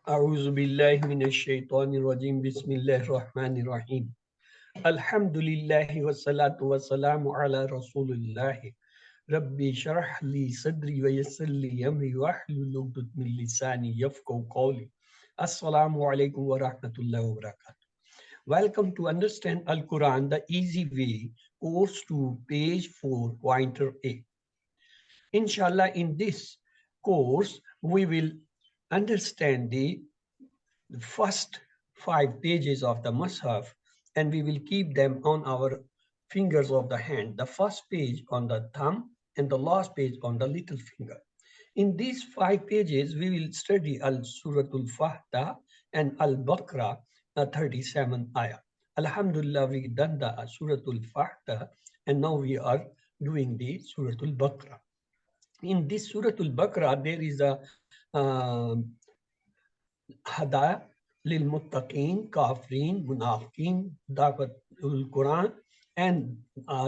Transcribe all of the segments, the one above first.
أعوذ بالله من الشيطان الرجيم بسم الله الرحمن الرحيم الحمد لله والصلاة والسلام على رسول الله ربي شرح لي صدري ويسر لي أمري واحلل عقدة من لساني يفقهوا قولي السلام عليكم ورحمة الله وبركاته. Welcome to Understand Al Quran the Easy Way, course to page 4, pointer A. Inshallah, in this course, we will understand the first 5 pages of the Mus'haf, and we will keep them on our fingers of the hand. The first page on the thumb and the last page on the little finger. In these 5 pages, we will study Al-Suratul Fatiha and Al-Baqarah, 37 ayah. Alhamdulillah, we done the Suratul Fatiha, and now we are doing the Suratul Baqarah. In this Suratul Baqarah, there is a Hadaya lil Muttaqeen, Kafirin, Munafiqeen, Da'watul Quran, and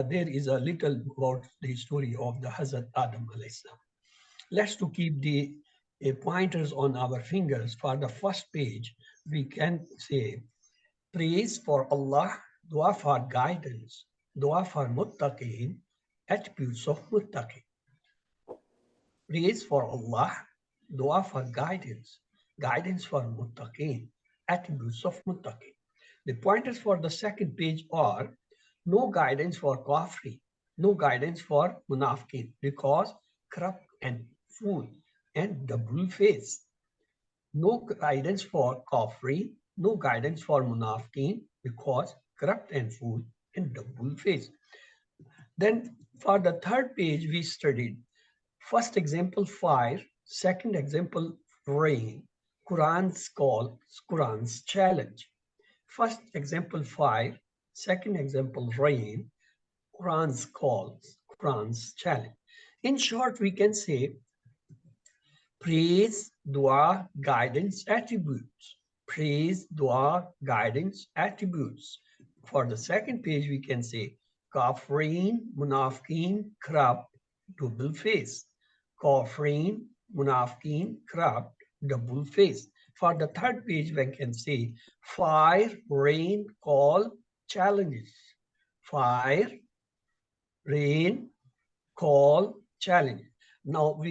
there is a little about the story of the Hazrat Adam alayhi salam. Let's to keep the pointers on our fingers. For the first page, we can say praise for Allah, dua for guidance, dua for Muttaqeen, attributes of Muttaqeen. Praise for Allah, dua for guidance, guidance for Muttaqeen, attributes of Muttaqeen. The pointers for the second page are no guidance for Kafri, no guidance for Munafiqeen, because corrupt and fool and double face. No guidance for Kafri, no guidance for Munafiqeen, because corrupt and fool and double face. Then for the third page, we studied first example fire, second example rain, Quran's call, Quran's challenge. First example fire, second example rain, Quran's calls, Quran's challenge. In short, we can say praise, dua, guidance, attributes. Praise, dua, guidance, attributes. For the second page, we can say Kafirin, Munafiqeen, corrupt, double face. Kafirin, Munafiqeen, corrupt, double face. For the third page, we can say fire, rain, call, challenges. Fire, rain, call, challenge. Now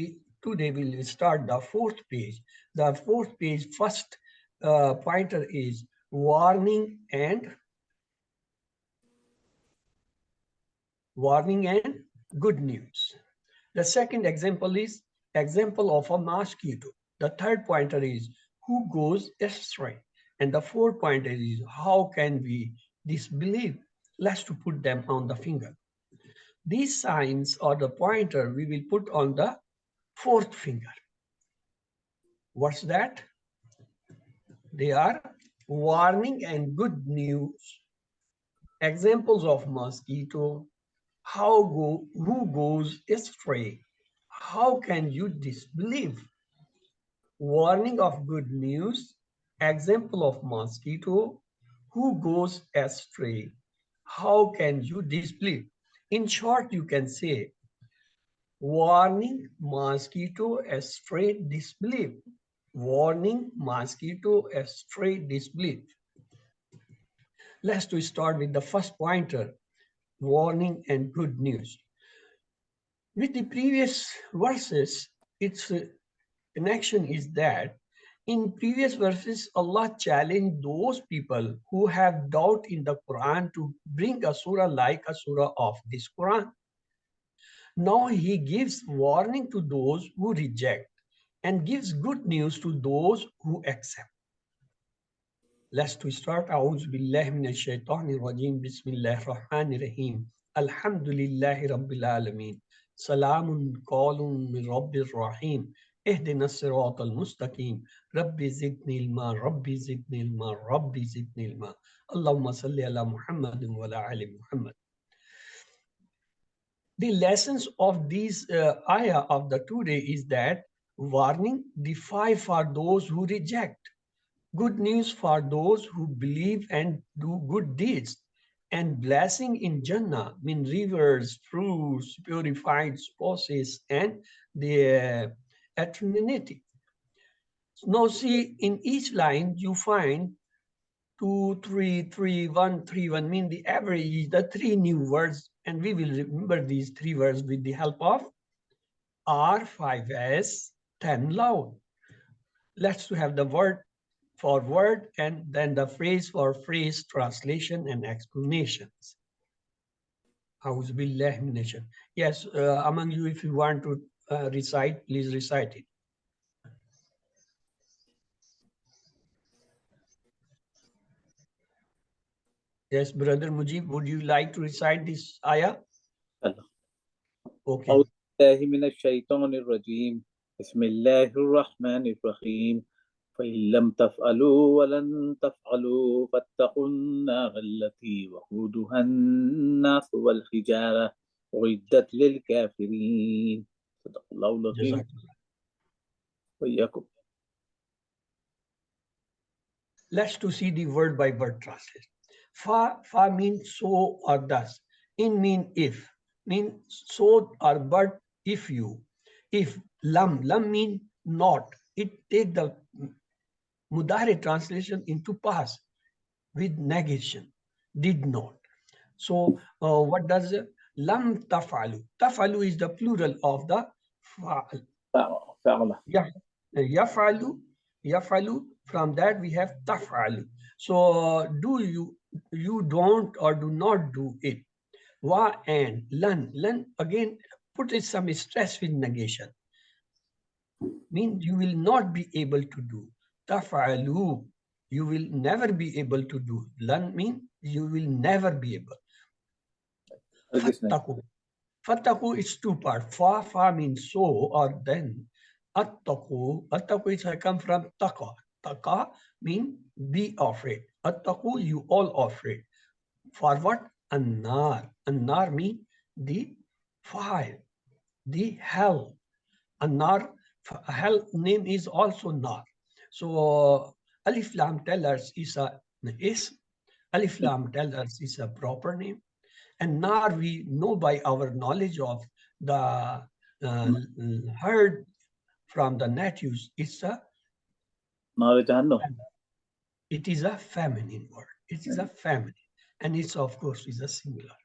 today we will start the fourth page. The fourth page, first pointer is warning and good news. The second example is example of a mosquito. The third pointer is who goes astray. And the fourth pointer is how can we disbelieve? Let's to put them on the finger. These signs or the pointer we will put on the fourth finger. What's that? They are warning and good news. Examples of mosquito, who goes astray? How can you disbelieve? Warning of good news, example of mosquito, who goes astray? How can you disbelieve? In short, you can say warning, mosquito, astray, disbelief. Warning, mosquito, astray, disbelief. Let's to start with the first pointer, warning and good news. With the previous verses, its connection is that in previous verses, Allah challenged those people who have doubt in the Quran to bring a surah like a surah of this Quran. Now he gives warning to those who reject and gives good news to those who accept. Let's to start. A'udhu billahi minash shaitanir rajim. Bismillahir rahmanir rahim. Alhamdulillahi rabbil alameen. Salamun qawlun min rabbir rahim. Ihdina siratal mustaqim. Rabbi zidni ilma, Rabbi zidni ilma, Rabbi zidni ilma. Allahumma salli ala Muhammadin wa ala ali Muhammad. The lessons of these ayah of the today is that warning, defy for those who reject, good news for those who believe and do good deeds, and blessing in Jannah, mean rivers, fruits, purified spouses, and the eternity. Now see, in each line you find 2, 3, 3, 1, 3, 1, mean the average is the 3 new words, and we will remember these 3 words with the help of R5S 10 loud. Let's have the word for word and then the phrase for phrase translation and explanations. Yes, among you, if you want to recite, please recite it. Yes, brother Mujib, would you like to recite this ayah? Okay. أعوذ بالله من الشيطان الرجيم بسم الله الرحمن الرحيم فإن لم تفعلوا ولن تفعلوا فاتقوا النار التي وقودها الناس والحجارة أعدت للكافرين صدق الله العظيم وإياكم. Let's to see the word by word translation. Fa means so or thus. In mean if. Mean so or but if you. If lam mean not. It take the mudare translation into past with negation. Did not. So what does lam tafalu? Tafalu is the plural of the fa'al. Yafalu. Yafalu. From that we have tafalu. So do you don't or do not do it. Wa and lan again put it some stress with negation. Means you will not be able to do. Tafalu, you will never be able to do. Lan mean you will never be able. Fattaku. Fattaku is 2 parts. Fa means so or then. Attaku is come from taqa. Taqa means be afraid. Attaku, you all afraid. For what? Annar. Annar means the fire, the hell. Annar, hell name is also Nar. So Alif Lam tell us is a is. Alif Lam tell us is a proper name. And Nar we know by our knowledge of the heard from the natives, it's a it is a feminine word. It is a feminine. And it's of course is a singular.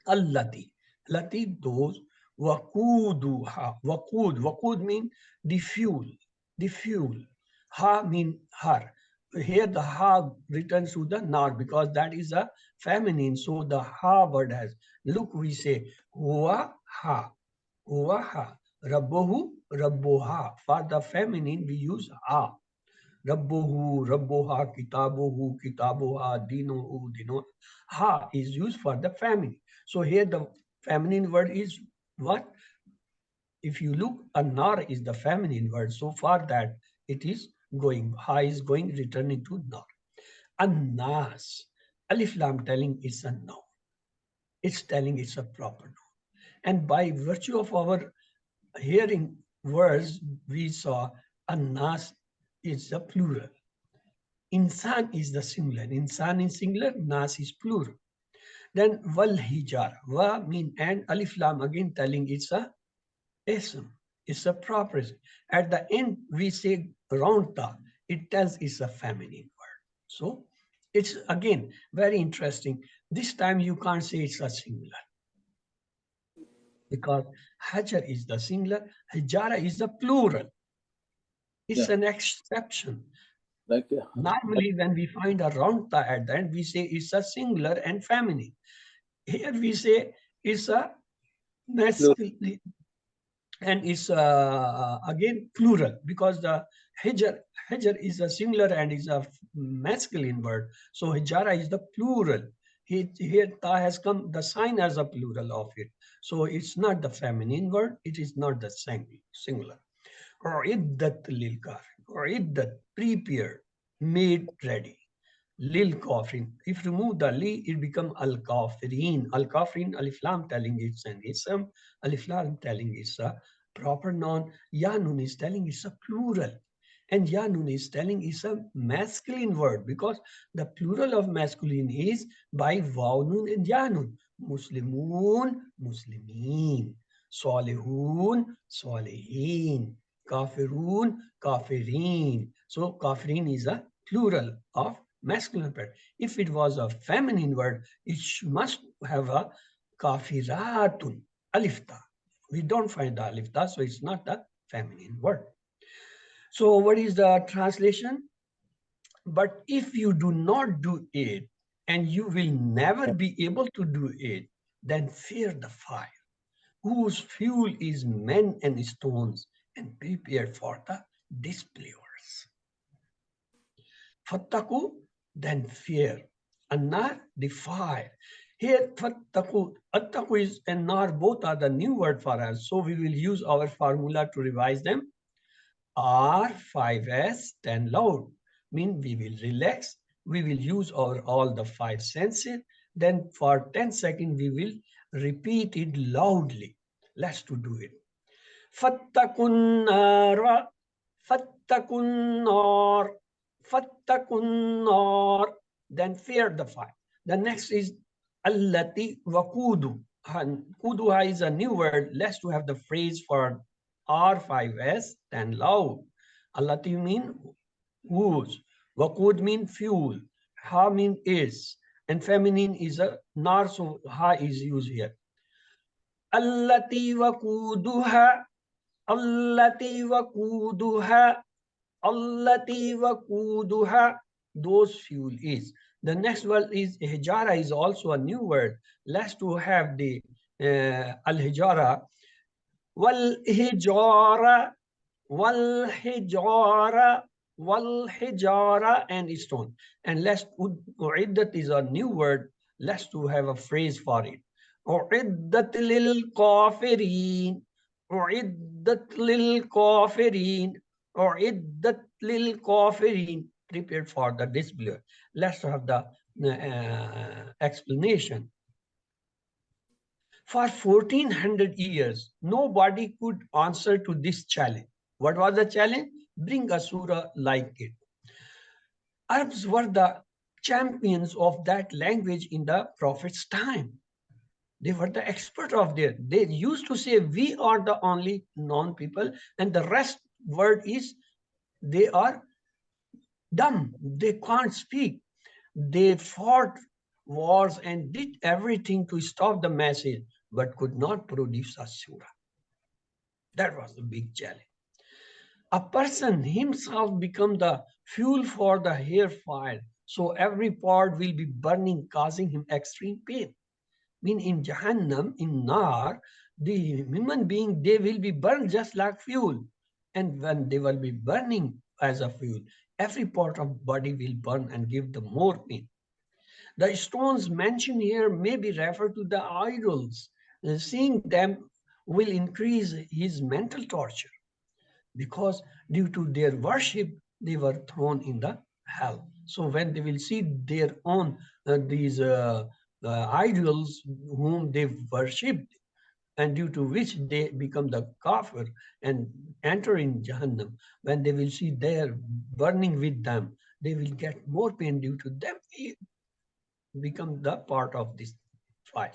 Allati. Lati those wakuduha. Wakud mean the fuel. The fuel. Ha mean her. Here the ha returns to the nar because that is a feminine. So the ha word has. Look, we say huwa ha. Huwa ha. Rabbohu rabboha. For the feminine we use ha. Rabbohu, Rabboha, Kitabohu, Kitaboha, Dinohu, Dino. Ha is used for the feminine. So here the feminine word is what? If you look, Anar is the feminine word. So for that, it is going. Ha is going, returning to Nar. Annas. Alif Lam telling it's a noun. It's telling it's a proper noun. And by virtue of our hearing words, we saw Annas is the plural. Insan is the singular. Insan is singular, nas is plural. Then wal hijar, wa mean and alif lam again telling it's a ism. It's a proper ism. At the end we say round ta. It tells it's a feminine word. So it's again very interesting. This time you can't say it's a singular. Because hajar is the singular, hijara is the plural. It's an exception. Normally, when we find a round ta at the end, we say it's a singular and feminine. Here we say it's a masculine and it's again plural because the hijr is a singular and is a masculine word. So hijara is the plural. Here ta has come, the sign as a plural of it. So it's not the feminine word, it is not the singular. Uiddat lil kafir. Uiddat, prepared, made ready. Lil kafirin. If remove the li, it become al kafirin. Al kafirin, alif lam telling it's an ism. Alif lam telling it's a proper noun. Ya nun is telling it's a plural. And ya nun is telling it's a masculine word because the plural of masculine is by waw nun and ya nun. Muslimun, muslimin. Salihun, salihin. Kafirun, kafirin. So kafirin is a plural of masculine part. If it was a feminine word, it must have a kafiratun, alifta. We don't find the alifta, so it's not a feminine word. So what is the translation? But if you do not do it, and you will never be able to do it, then fear the fire, whose fuel is men and stones, and prepare for the disbelievers. Fattaku, then fear. Annar, the fire. Here, fattaku, attaku is and nar, both are the new word for us. So we will use our formula to revise them. R 5S 10 loud. Mean we will relax. We will use our all the five senses. Then for 10 seconds we will repeat it loudly. Let's to do it. Fattakun nara, fattakun nar, fattakun nar. Then fear the fire. The next is allati wakudu. Kuduha is a new word. Let's to have the phrase for R5S, then loud. Allati mean whose. Wakud mean fuel. Ha mean is. And feminine is a nar, so ha is used here. Allati wakuduha, allati wakuduha, allati wakuduha. Those fuel is. The next word is hijara is also a new word. Let's to have the al-hijara. Wal-hijara, wal-hijara, wal-hijara, and stone. And let's uiddat is a new word. Let's to have a phrase for it. Uiddat lil kafirin, uiddat lil kafirin, uiddat lil kafirin. Prepared for the disbeliever. Let's have the explanation. For 1400 years, nobody could answer to this challenge. What was the challenge? Bring a surah like it. Arabs were the champions of that language in the Prophet's time. They were the expert of there. They used to say, we are the only non-people, and the rest word is, they are dumb. They can't speak. They fought wars and did everything to stop the message, but could not produce a surah. That was the big challenge. A person himself become the fuel for the hair fire. So every part will be burning, causing him extreme pain. Mean in Jahannam, in Nar, the human being, they will be burned just like fuel. And when they will be burning as a fuel, every part of body will burn and give them more pain. The stones mentioned here may be referred to the idols. Seeing them will increase his mental torture, because due to their worship, they were thrown in the hell. So when they will see their own these idols whom they worshipped, and due to which they become the kafir and enter in Jahannam, when they will see their burning with them, they will get more pain due to them become the part of this fire.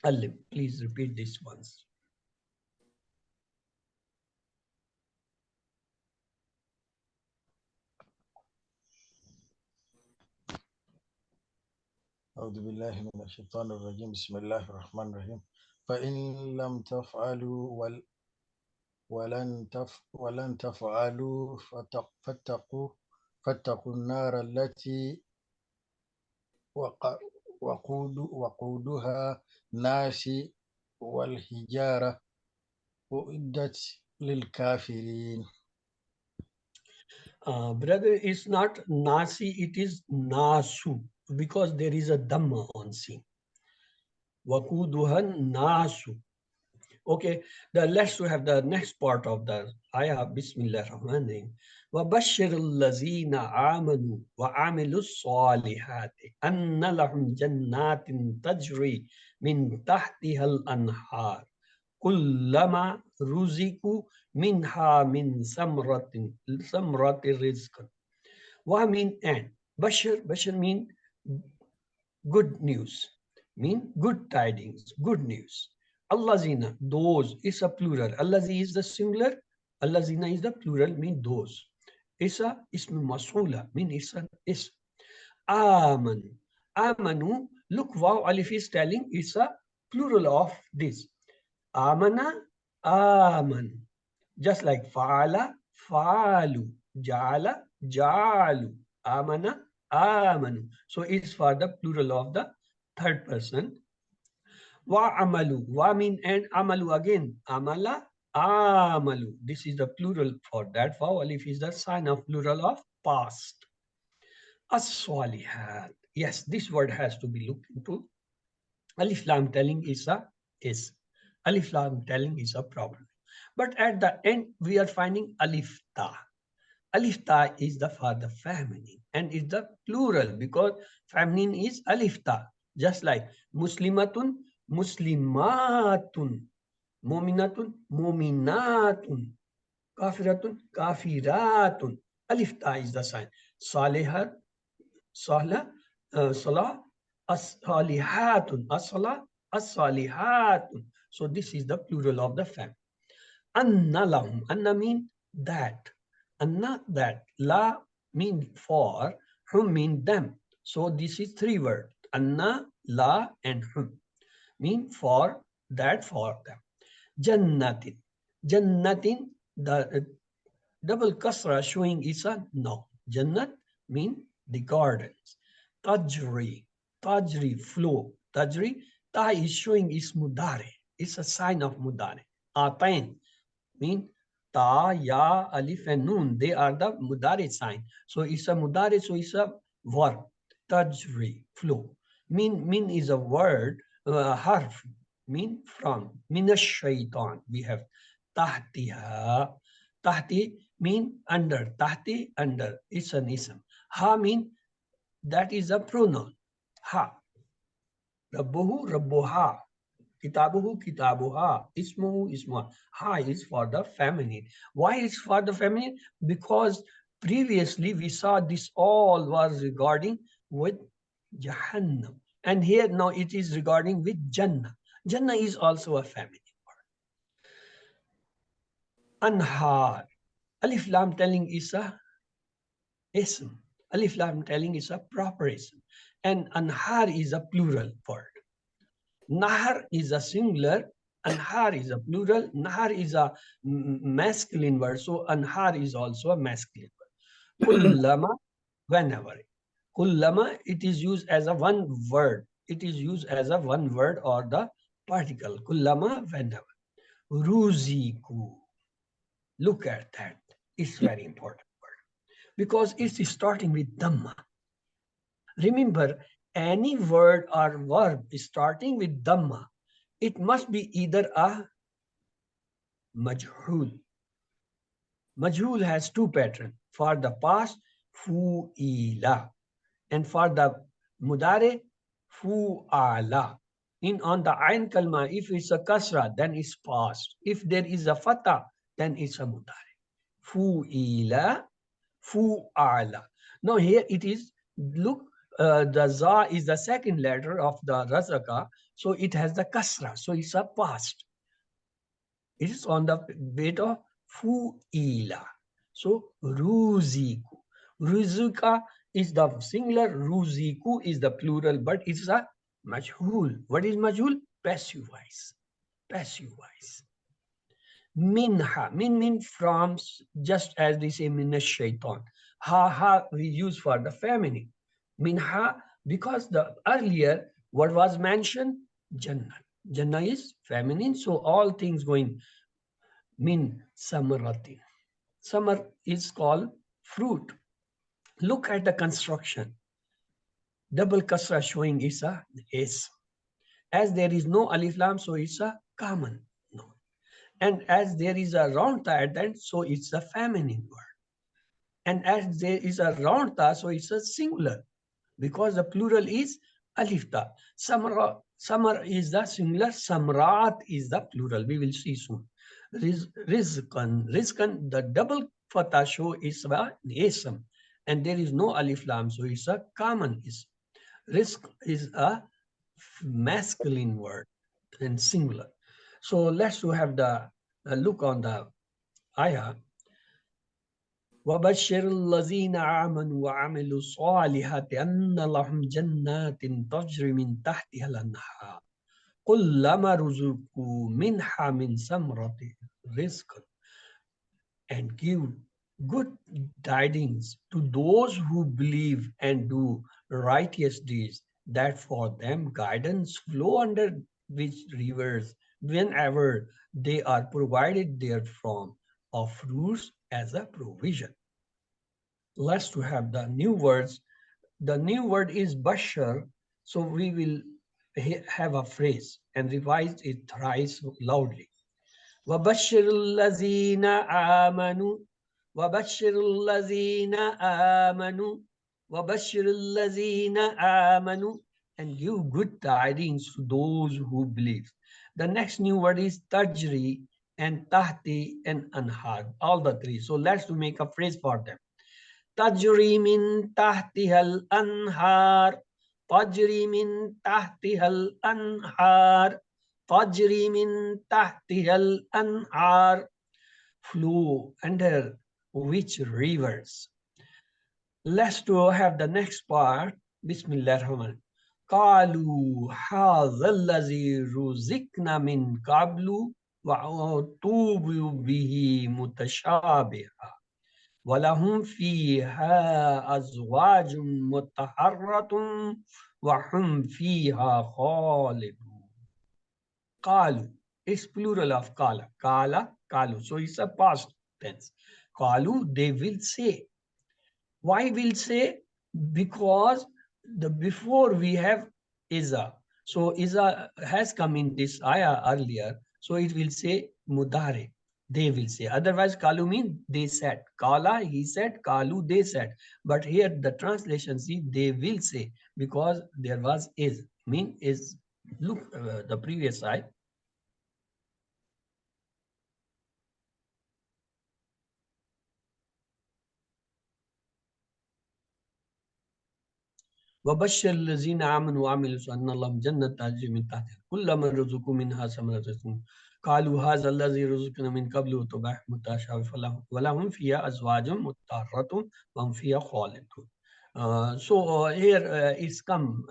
Alim, please repeat this once. أعوذ بالله من الشيطان الرجيم بسم الله الرحمن الرحيم فإن لم تفعلوا ولن تفعلوا فاتقوا النار التي وقودها الناس والحجارة أعدت للكافرين. Brother, it's not Nasi, it is Nasu, because there is a Dhamma on C. Wakuduhan Nasu. Okay, let's have the next part of the ayah. Bismillah ar-Rahman ar-Rahim. وَبَشِّرِ الَّذِينَ آمَنُوا وَعَمِلُوا الصَّالِحَاتِ أَنَّ لَهُمْ جَنَّاتٍ تَجْرِي مِنْ تَحْتِهَا الْأَنْهَارُ كُلَّمَا رُزِقُوا مِنْهَا مِنْ ثَمْرَةِ رِزْقٍ. Wa mean and. Bashir mean good news. Mean good tidings, good news. Allazina, those is a plural. Allazi is the singular. Allazina is the plural, mean those. Isa ism mas'ula, mean it's an is. Amanu. Amanu, look, wow, alif is telling it's a plural of this. Amana, aman. Just like fa'ala, fa'alu. Ja'ala, ja'alu. Amana, amanu. So it's for the plural of the third person. Wa amalu. Wa mean and amalu again. Amala, amalu. This is the plural for that. Wa alif is the sign of plural of past. As-salihat. Yes, this word has to be looked into. Alif Lam telling is a is. Alif Lam telling is a problem. But at the end, we are finding Alif Ta. Alif Ta is the for the feminine and is the plural because feminine is Alif Ta. Just like Muslimatun, Muslimatun, Muminatun, Muminatun, Kafiratun, Kafiratun. Alif Ta is the sign. Salihat, Salah, Salah, As-salihatun, As-salah, As-salihatun. So this is the plural of the family. Anna lahum. Anna mean that. Anna that. La mean for. Hum mean them. So this is three words. Anna, la, and hum. Mean for, that, for them. Jannatin. Jannatin, the double kasra showing is a no. Jannat mean the gardens. Tajri, tajri, flow. Tajri, ta is showing is mudare. It's a sign of mudare. Atain mean ta, ya, alif, and noon. They are the mudare sign. So it's a mudare, so it's a verb. Tajri, flow. Mean is a word, harf, mean from. Minash shaitan. We have tahtiha. Tahti mean under. Tahti, under. It's an ism. Ha mean that is a pronoun. Ha. Rabbuhu, rabbuha. Kitabuhu, kitabuha. Ismuhu, ismuha. Ha is for the feminine. Why is for the feminine? Because previously we saw this all was regarding with Jahannam. And here now it is regarding with Jannah. Jannah is also a feminine word. Anhar. Alif Lam telling is a ism. Alif Lam telling is a proper ism. And Anhar is a plural word. Nahar is a singular, Anhar is a plural, Nahar is a masculine word, so Anhar is also a masculine word. Kullama, whenever. Kullama, it is used as a one word. It is used as a one word or the particle. Kullama, whenever. Ruziku. Look at that. It's very important word because it's starting with Dhamma. Remember, any word or verb starting with Dhamma, it must be either a majhul. Majhul has two patterns. For the past, fu'ila. And for the mudare, fu'ala. On the ayn kalma, if it's a kasra, then it's past. If there is a fatha, then it's a mudare. Fu'ila, fu'ala. Now here it is, look, the za is the second letter of the razaka, so it has the kasra, so it's a past. It is on the weight of fu'ila. So ruziku. Ruzuka is the singular, ruziku is the plural, but it's a majhul. What is majhul? Passive voice. Passive voice. Minha, mean from, just as they say minash shaitan. Ha we use for the feminine. Minha, because the earlier what was mentioned, Jannah. Jannah is feminine, so all things going min samarati. Samar is called fruit. Look at the construction. Double kasra showing is a s. As there is no alif lam, so it's a common noun. And as there is a round ta at the end, so it's a feminine word. And as there is a round ta, so it's a singular, because the plural is alif ta. Samar is the singular, samrat is the plural. We will see soon. Rizqan, the double fatha show is a ism, and there is no alif lam, so it's a common ism. Rizq is a masculine word and singular. So let's have the look on the ayah. وَبَشِّرِ الَّذِينَ آمَنُوا وَعَمِلُوا الصَّالِحَاتِ أَنَّ لَهُمْ جَنَّاتٍ تَجْرِي مِنْ تَحْتِهَا الْأَنْهَارُ كُلَّمَا رُزِقُوا مِنْهَا مِنْ ثَمَرَةٍ رِزْقًا, and give good tidings to those who believe and do righteous deeds, that for them guidance flow under which rivers whenever they are provided therefrom of fruits as a provision. Let's to have the new words. The new word is bashar, so we will have a phrase and revise it thrice loudly. وبشر الذين آمنوا وبشر الذين آمنوا وبشر الذين آمنوا, and give good tidings to those who believe. The next new word is tajri and tahti and anhar, all the three. So let's to make a phrase for them. Tajri min tahtihal anhar, tajri min tahtihal anhar, tajri min tahtihal anhar, flow under which rivers. Let's to have the next part. Bismillah ar-Rahman. قالوا هذا الذي رزقنا من قبل وأتوبوا به متشابها وَلَهُمْ فِيهَا أَزْوَاجٌ مُطَهَّرَةٌ وَهُمْ فِيهَا خَالِدُونَ. قَالُوا, it's plural of قَالَ. قَالَ, قَالُوا. So it's a past tense. قَالُوا, they will say. Why will say? Because the before we have Iza. So Iza has come in this ayah earlier. So it will say Mudare. They will say. Otherwise, Kalu means they said. Kala, he said. Kalu, they said. But here the translation, see, they will say, because there was is. Mean is, look, the previous ayah. وبشر الذين آمنوا وعملوا الصالحات أن لهم جنة تجري من تحتها كلما رزقوا منها ثمرة رزق قالوا هذا الذي رزقنا من قبل وتبع متشابه ولهم فيها أزواج مطهرة وهم فيها خالدون. So here it's come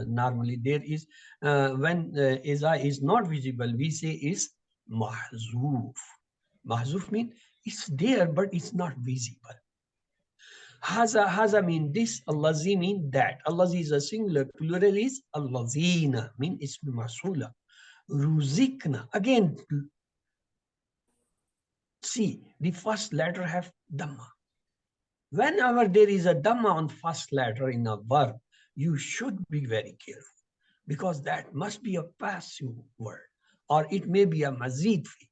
normally there is when Iza is not visible, we say is mahzuf. Mahzuf means it's there but it's not visible. Haza mean this, Allazi mean that. Allazi is a singular, plural is Allazina, mean ism masula. Ruzikna, again, see, the first letter have Dhamma. Whenever there is a Dhamma on first letter in a verb, you should be very careful, because that must be a passive word, or it may be a mazid fi.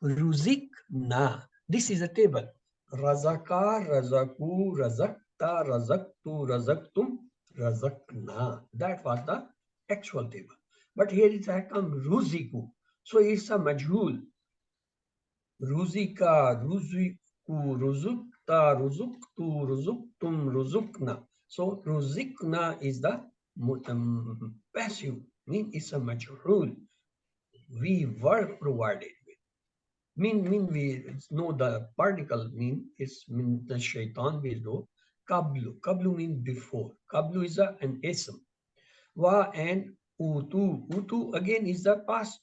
Ruzikna, this is a table. Razaka, razaku, razakta, razaktu, razaktum, razakna. That was the actual table. But here it has come ruziku. So it's a majhul. Ruzika, ruziku, ruzukta, ruzuktu, ruzuktum, ruzukna. So ruzikna is the passive. Mean it's a majhul. We were provided. Mean we know the particle mean is mean the shaitan we do. Kablu mean before. Kablu is an ism. Wa and utu again is the past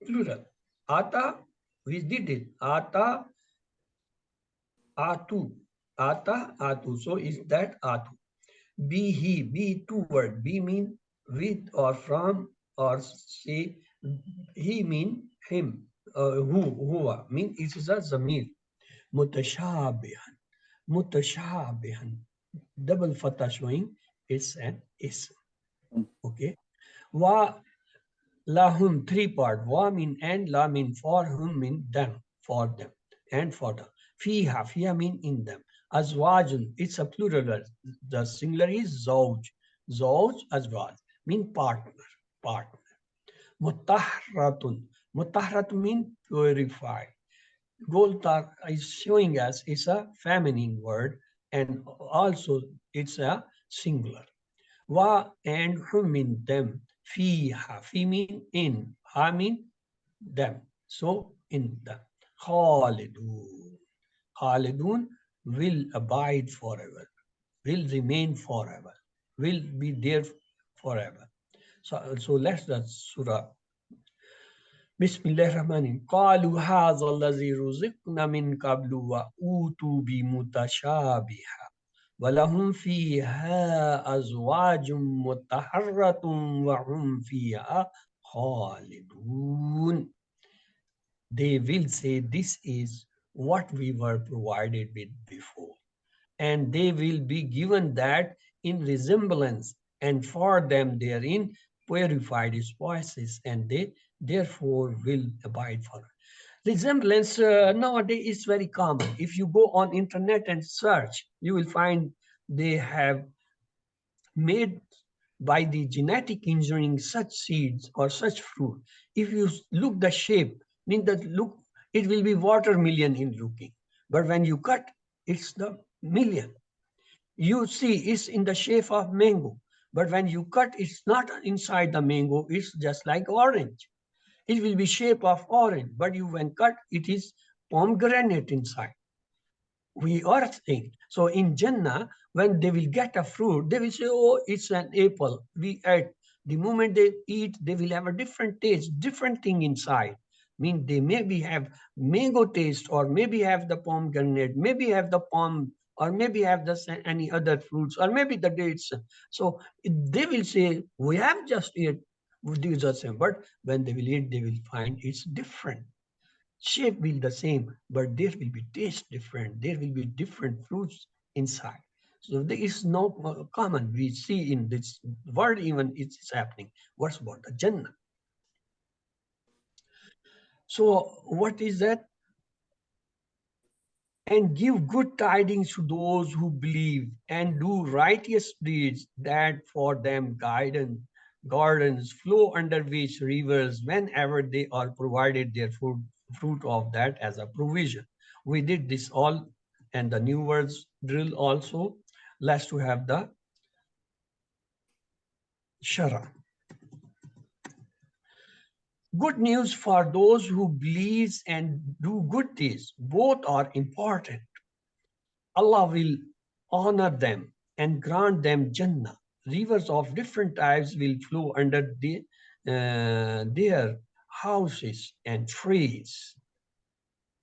plural. Ata, we did it. Ata, atu. So is that atu. Be he, be two word. Be mean with or from, or say he mean him. Huwa mean it is a zamir. Mutashabihan. Double fatah showing it's an ism. Okay. Wa lahum, three part. Wa mean and, la mean for, hum mean them, for them, and for them. Fiha mean in them. Azwajun, it's a plural. The singular is zawj. Zawj, azwaj, mean partner. Mutahratun. Mutahrat mean purified. Goltar is showing us it's a feminine word, and also it's a singular. Wa and hum mean them. Fiha, fi mean in, ha mean them. So in them. Khalidun. Khalidun will abide forever, will remain forever, will be there forever. So let's the surah. Bismillahirrahmanirrahim. قالوا هذا الذي رزقنا من قبل وأوتوا بمتشابها ولهم فيها أزواج مطهرة وهم فيها خالدون. They will say, this is what we were provided with before. And they will be given that in resemblance, and for them therein purified spices, and they therefore will abide forever. Resemblance nowadays is very common. If you go on internet and search, you will find they have made by the genetic engineering such seeds or such fruit. If you look the shape, mean that look, it will be watermelon in looking. But when you cut, it's the million. You see it's in the shape of mango. But when you cut, it's not inside the mango, it's just like orange. It will be shape of orange, but you when cut, it is pomegranate inside. We are saying. So in Jannah, when they will get a fruit, they will say, oh, it's an apple. We ate. The moment they eat, they will have a different taste, different thing inside. Mean they maybe have mango taste, or maybe have the pomegranate, maybe have the palm, or maybe have the any other fruits, or maybe the dates. So they will say, we have just eat. These are same. But when they will eat, they will find it's different. Shape will the same, but there will be taste different. There will be different fruits inside. So there is no common we see in this world, even it's happening. What's about the Jannah? So what is that? And give good tidings to those who believe and do righteous deeds, that for them guidance gardens flow under which rivers whenever they are provided their fruit of that as a provision. We did this all, and the new words drill also. Let's to have the shara. Good news for those who believe and do good deeds. Both are important. Allah will honor them and grant them Jannah. Rivers of different types will flow under their houses and trees.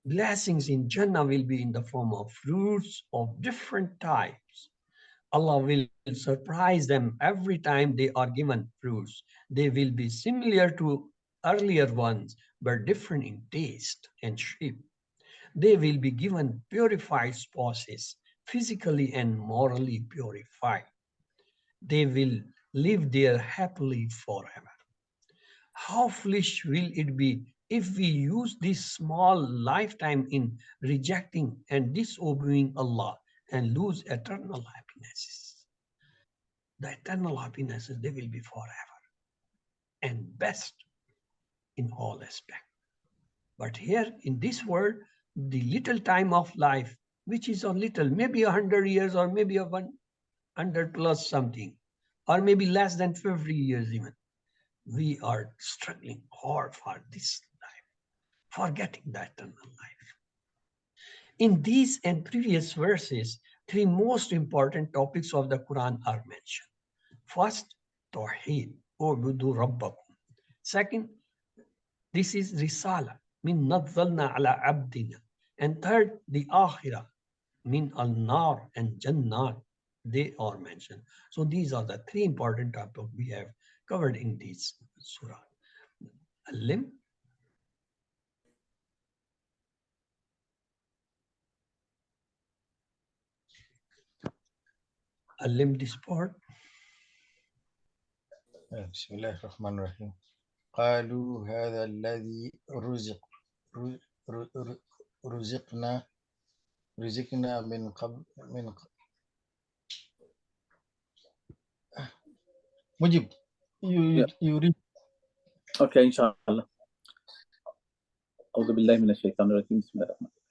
Blessings in Jannah will be in the form of fruits of different types. Allah will surprise them every time they are given fruits. They will be similar to earlier ones, but different in taste and shape. They will be given purified spouses, physically and morally purified. They will live there happily forever. How foolish will it be if we use this small lifetime in rejecting and disobeying Allah and lose eternal happinesses? The eternal happinesses, they will be forever and best in all aspects. But here in this world, the little time of life, which is a little, maybe 100 years or maybe a 100 plus something, or maybe less than 50 years even, we are struggling hard for this life, forgetting the eternal life. In these and previous verses, three most important topics of the Quran are mentioned. First, Tawheed, Ubudu Rabbakum. Second, this is Risala, min nazzalna ala abdina. And third, the Akhirah, min al-nar and Jannat, they are mentioned. So these are the three important topics we have covered in this surah. Alim, this part. بسم الله الرحمن الرحيم. قالوا هذا الذي رزقنا من قبل مجيب يريد. اوكي ان شاء الله. اعوذ بالله من الشيطان الرجيم. بسم الله الرحمن الرحيم.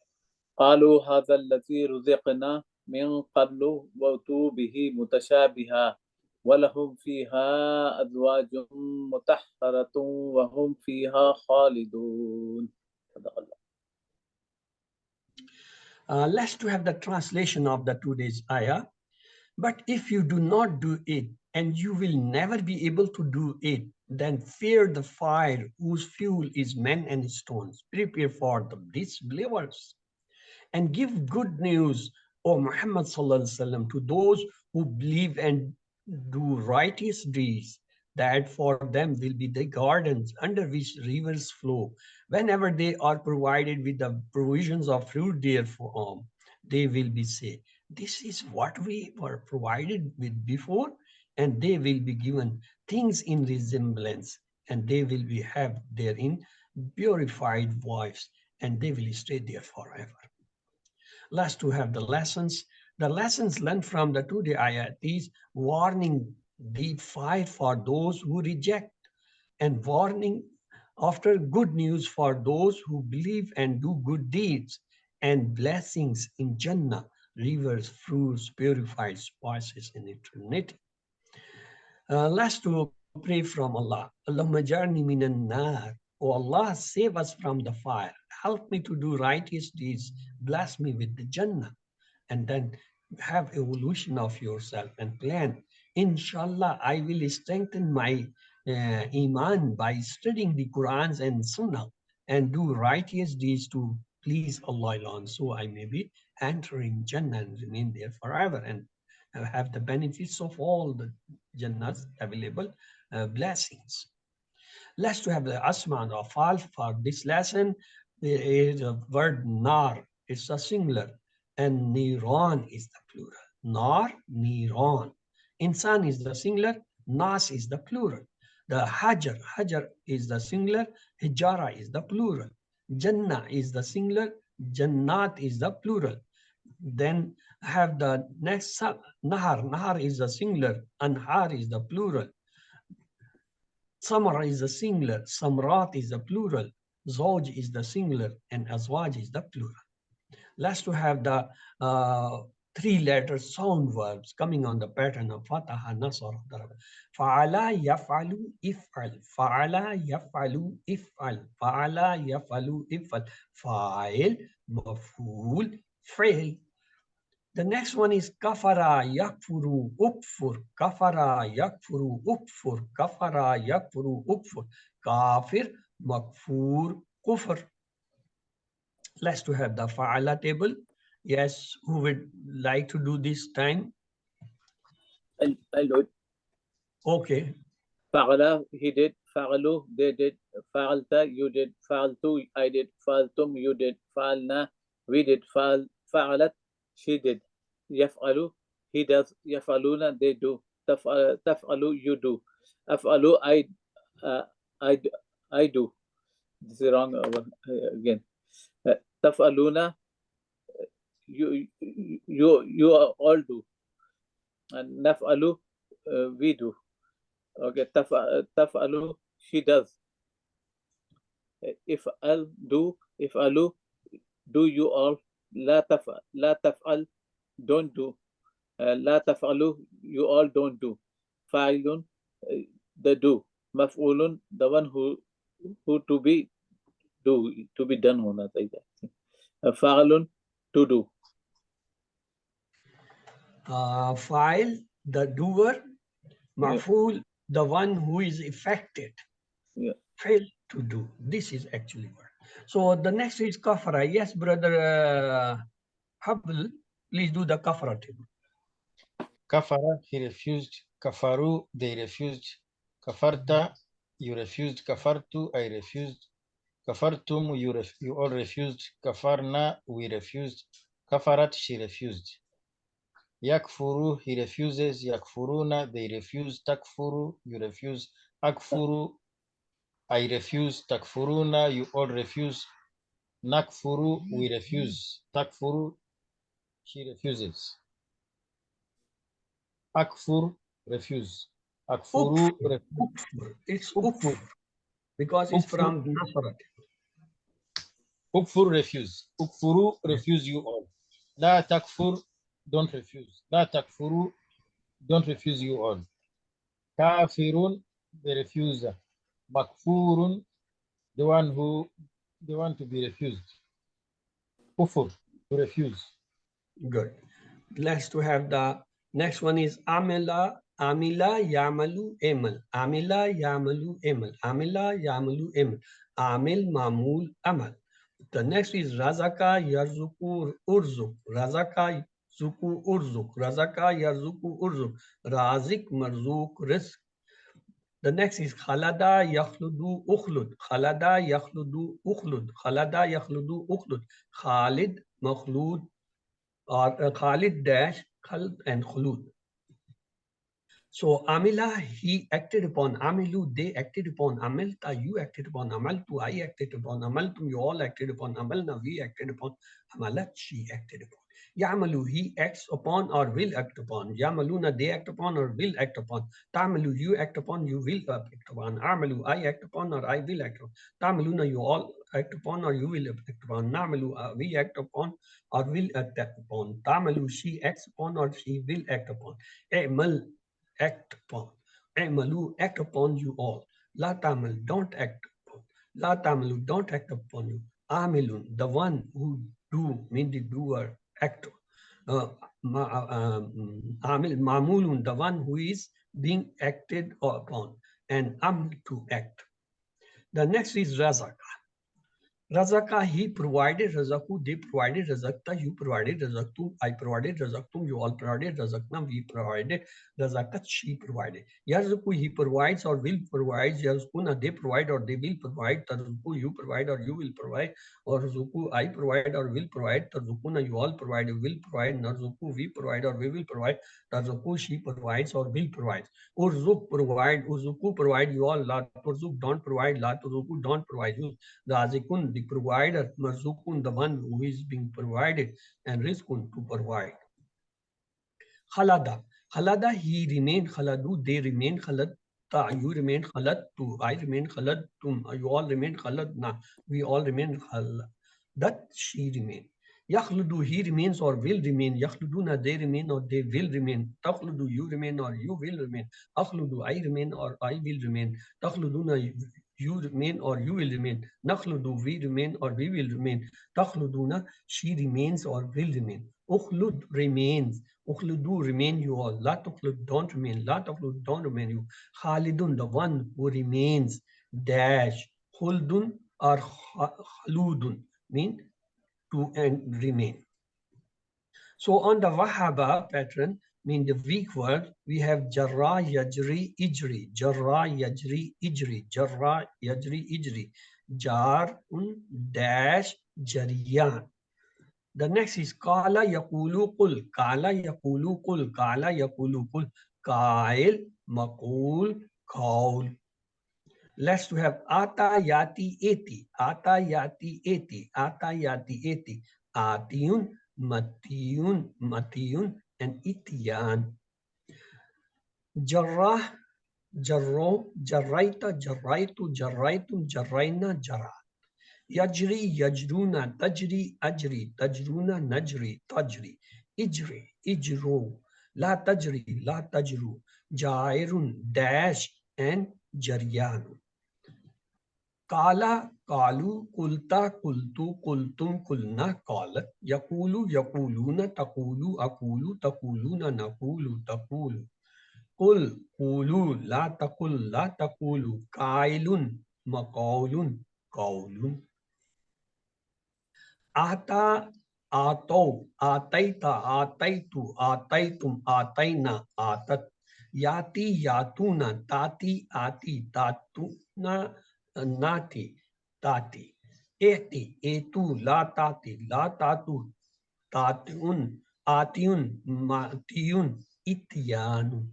قالوا هذا الذي رزقنا من قبل وأتوا به متشابها ولهم فيها أزواج مطهرة وهم فيها خالدون. صدق الله. Let's to have the translation of the today's ayah. But if you do not do it, and you will never be able to do it, then fear the fire whose fuel is men and stones. Prepare for the disbelievers and give good news, O Muhammad Sallallahu Alaihi Wasallam, to those who believe and do righteous deeds, that for them will be the gardens under which rivers flow. Whenever they are provided with the provisions of fruit therefrom, they will be safe. This is what we were provided with before, and they will be given things in resemblance, and they will be have therein purified wives, and they will stay there forever. Last to have the lessons. The lessons learned from the today ayat is warning the fire for those who reject, and warning after good news for those who believe and do good deeds, and blessings in Jannah, rivers, fruits, purified spices in eternity. Last to pray from Allah. Allahumma jarni minan nar. Oh Allah, save us from the fire. Help me to do righteous deeds. Bless me with the Jannah. And then have evolution of yourself and plan. Inshallah, I will strengthen my iman by studying the Qurans and Sunnah and do righteous deeds to please Allah alone. So I may be entering Jannah and remain there forever and have the benefits of all the Jannah's available blessings. Let's to have the Asma and Afal for this lesson. There is a word Nar, it's a singular, and Niran is the plural. Nar, Niran. Insan is the singular, Nas is the plural. The Hajar is the singular, Hijara is the plural. Jannah is the singular, Jannat is the plural. Then have the next Nahar is the singular, Anhar is the plural. Samar is the singular, Samrat is the plural, Zawj is the singular, and Azwaj is the plural. Let's to have the three-letter sound verbs coming on the pattern of Fataha, Nasr, Darab. Fa'ala yaf'alu if'al. Fa'ala yaf'alu if'al. Fa'ala yaf'alu if'al. Fa'il, maf'ul, fi'l. The next one is kafara yakfuru ukfur. Kafara yakfuru ukfur. Kafara yakfuru ukfur. Kafir makfur kufr. Let's to have the fa'ala table. Yes, who would like to do this time? I'll do it. Okay. فعل, he did. فعلوا, they did. فعلت, you did. فعلتو, I did. فعلتم, you did. فعلنا, we did. فعلت, she did. يفعل, he does. يفعلون, they do. تفعل, you do. أفعل, I, I do. This is wrong one again. تفعلون, you all do. And نفعل, we do. Okay, تفعل, she does. افعل, do. افعلوا, do you all. لا تفعل, don't do. لا تفعلوا, you all don't do. فاعل, the do. مفعول, the one who to be done होना चाहिए. فاعل, to do. File, the doer. Maf'ul, the one who is affected. Yeah. Fail to do. This is actually word. So the next is kafara. Yes, brother Habl, please do the kafara table. Kafara, he refused. Kafaru, they refused. Kafarta, you refused. Kafartu, I refused. Kafartum, you all refused. Kafarna, we refused. Kafarat, she refused. Yakfuru, he refuses. Yakfuruna, they refuse. Takfuru, you refuse. Akfuru, I refuse. Takfuruna, you all refuse. Nakfuru, we refuse. Takfuru, she refuses. Akfur, refuse. Akfuru, Ukfur. It's Ukfur. ukfur because it's Ukfur. from Nasarat. Ukfur, refuse. Ukfuru, refuse you all. La takfur, don't refuse. La takfuru, don't refuse you all. Kafirun, the refuser. Makfurun, the one to be refused. Kufur, to refuse. Good. Let's to have the next one is amila, amila yamalu emal, amila yamalu emal, amila yamalu emal, amil mamul amal. The next is razaka yarzuku urzuk, razaka zuku urzuk, razaka yarzuku urzuk, razik marzuk risk. The next is khalada yakhludu ukhlud, khalada yakhludu ukhlud, khalada yakhludu ukhlud, khalid makhlud or Khalid dash Khald and Khulud. So Amila, he acted upon Amilu, they acted upon Amalta, you acted upon Amaltu, I acted upon Amaltum, you all acted upon Amalna, we acted upon Amalat, she acted upon. Yamalu, he acts upon or will act upon. Yamaluna, they act upon or will act upon. Tamalu, you act upon, you will act upon. Amalu, I act upon or I will act upon. Tamaluna, you all act upon or you will act upon. Namalu, we act upon or will act upon. Tamalu, she acts upon or she will act upon. Emal, act upon. Amalu, act upon you all. La tamal, don't act upon. La tamalu, don't act upon you. Amilun, the one who do, mean the doer, actor. Amil, mamulun, the one who is being acted upon. And to act. The next is razak. Razaka, he provided Razaku, they provided Razakta, you provided Razaktu, I provided Razaktum, you all provided Razakna, we provided Razakat, she provided. Yarzuku, he provides or will provide, Yarzukuna, they provide or they will provide, Tarzuku, you provide or you will provide, or Zuku, I provide or will provide, Tarzukuna, you all provide, you will provide, Narzuku, we provide or we will provide, Tarzuku, she provides or will provide. Urzuk provide, Uzuku provide, you all, La Turzuk don't provide, La Turzuku don't provide you. Razikun, the provider, Marzukun, the one who is being provided, and Rizkun, to provide. Khalada, Khalada, he remained, Khaladu, they remain, Khaladta, you remain, Khaladtu, I remain, Khaladtum, you all remain, Khaladna, we all remain, that she remain. Yakhludu, he remains or will remain. Yakhluduna, they remain or they will remain. Takhludu, you remain or you will remain. Akhludu, I remain or I will remain. Takhluduna, you remain or you will remain. Nakhludu, we remain or we will remain. Takhluduna, she remains or will remain. Ukhlud remains. Ukhludu, remain you all. La tukhlud, don't remain. La tukhlud, don't remain you. Khalidun, the one who remains. Dash. Khuldun or khaludun mean to and remain. So on the Wahaba pattern, mean the weak word, we have Jarra, Yajri, Ijri, Jarra, Yajri, Ijri, Jarra, Yajri, Ijri, Jar, dash, Jariyan. The next is Kala Yakulu Kul, Kala Yakulu Kul, Kala Yakulu Kul, Kail, Makul, Kaul. Let's to have Ata Yati Eti, Ata Yati Eti, Ata Yati Eti, Atiun, Matiyun, Matiyun, and Itiyan. Jarrah, Jarro, Jarraita, Jarraitu, Jarraitun, Jarraina, Jarat. Yajri, Yajruna, Tajri, Ajri, Tajruna, Najri, Tajri. Ijri, Ijro, La Tajri, La Tajru, Jairun, Dash, and Jaryanu. Kala, Kalu, Kulta, Kultu, Kultum, Kulna, Kalat, Yakulu, Yakuluna, Takulu, Akulu, Takuluna, Nakulu, Takulu. Kul, Kulu, La Takul, La Takulu, Kailun, Makaulun, Kaulun. Ata, Ato, Ataita, Ataitu, Ataitum, Ataina, Atat. Yati, Yatuna, Tati, Ati, Tatuna, Nati, Tati. Eti, Etu, La Tati, La Tatu, Tatiun, Atiun, Matiun, Itianu.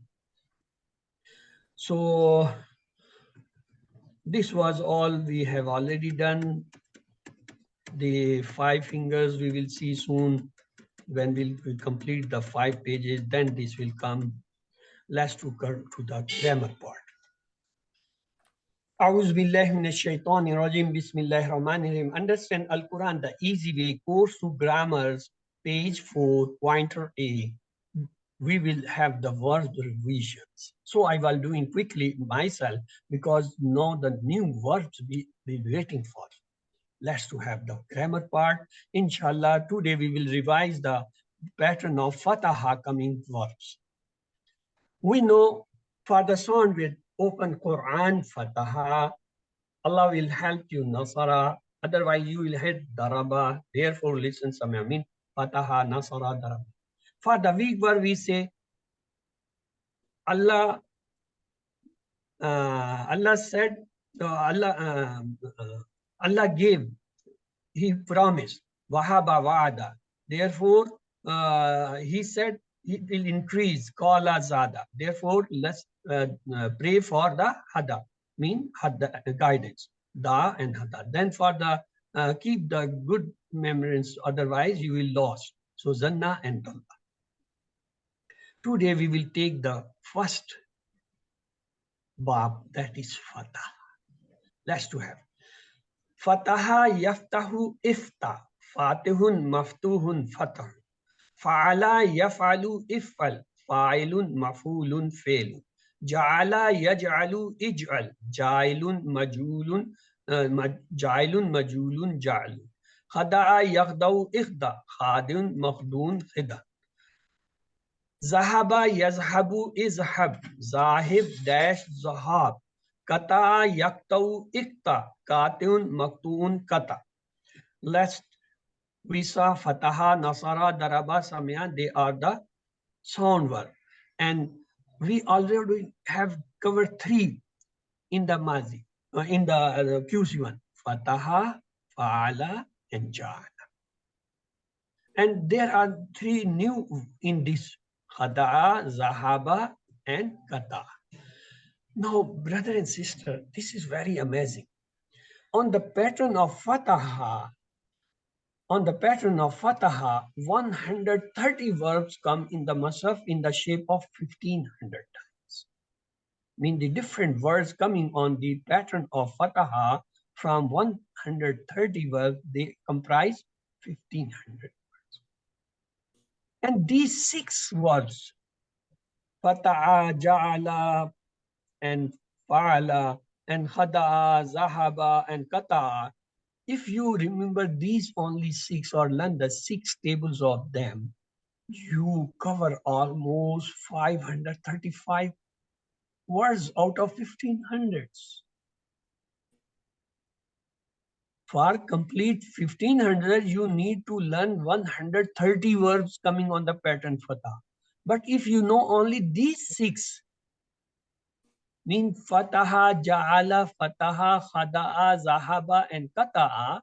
So this was all we have already done. The 5 fingers we will see soon when we'll complete the 5 pages, then this will come. Let's to go to the grammar part. A'udhu billahi minash shaitanir rajim. Bismillahir rahmanir rahim. Understand Al-Quran the easy way. Course to grammars, page 4, pointer A. We will have the verb revisions. So I will doing quickly myself because now the new verbs we will be waiting for. Let's to have the grammar part. Inshallah, today we will revise the pattern of Fataha coming verbs. We know for the sound with open Quran, Fataha, Allah will help you, Nasara. Otherwise, you will hit Daraba. Therefore, listen, some I mean, Fataha, Nasara, Daraba. For the weak word, we say, Allah, Allah said, Allah gave, He promised, Wahaba Wa'ada. Therefore, He said, He will increase, Qala Zada. Therefore, let's pray for the Hada, mean Hada, guidance, Da and Hada. Then for the keep the good memories, otherwise you will lost. So Zanna and Dalla. Today we will take the first Bab, that is Fatah. Let's to have. Fataha yaftahu ifta. Fatihun maftuhun fatah. Fa'ala yaf'alu if'al. Fa'ilun maf'ulun fi'lu. Ja'ala yaj'alu ij'al. Ja'ilun majulun ja'ilun majulun ja'lu. Khada'a yakhda'u ikhda. Khadun makhdun khida. Zahaba yazhabu izhab. Zahib dash zahab. Kata yaktau ikta. Katun maktuun kata. Let's we saw Fataha, Nasara, Daraba, Samya, they are the sound word. And we already have covered 3 in the Mazi, in the QC1, Fataha, Fa'ala, and Ja'ala. And there are 3 new in this, Khada'a, Zahaba, and Kata. Now, brother and sister, this is very amazing. On the pattern of Fataha, 130 verbs come in the Musaf in the shape of 1500 times. Mean the different words coming on the pattern of Fataha from 130 verbs, they comprise 1500 words. And these 6 words, Fataha, Ja'ala, and Fa'ala, and Khada'a, Zahaba, and Kata'a, if you remember these only 6 or learn the 6 tables of them, you cover almost 535 words out of 1500s. For complete 1500, you need to learn 130 verbs coming on the pattern Fatah. But if you know only these 6, mean Fataha, Ja'ala, Fataha, Khada'a, Zahaba, and Kata'a,